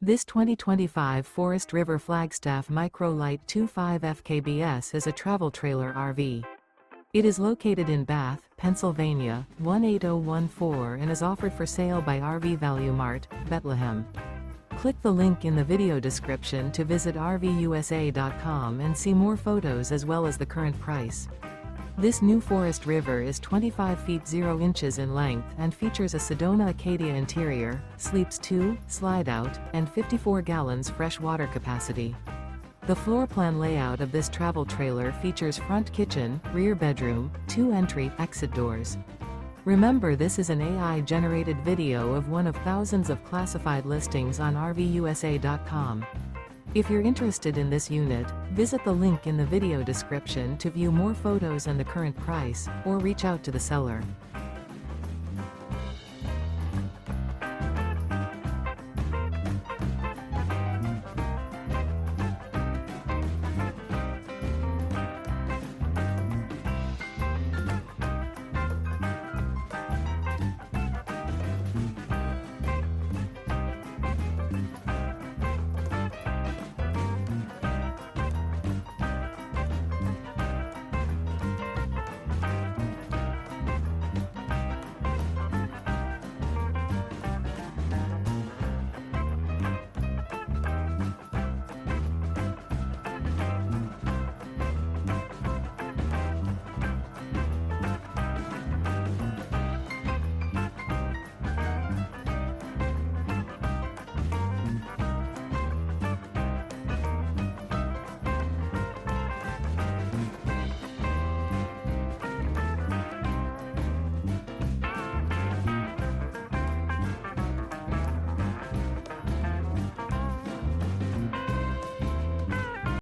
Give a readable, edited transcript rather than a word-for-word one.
This 2025 Forest River Flagstaff Micro Lite 25 FKBS is a travel trailer RV. It is located in Bath, Pennsylvania, 18014 and is offered for sale by RV Value Mart, Behtlehem. Click the link in the video description to visit RVUSA.com and see more photos as well as the current price. This new Forest River is 25 feet 0 inches in length and features a Sedona-Acadia interior, sleeps 2, Slideout, and 54 gallons fresh water capacity. The floor plan layout of this travel trailer features front kitchen, rear bedroom, 2 entry/exit doors. Remember, this is an AI-generated video of one of thousands of classified listings on RVUSA.com. If you're interested in this unit, visit the link in the video description to view more photos and the current price, or reach out to the seller.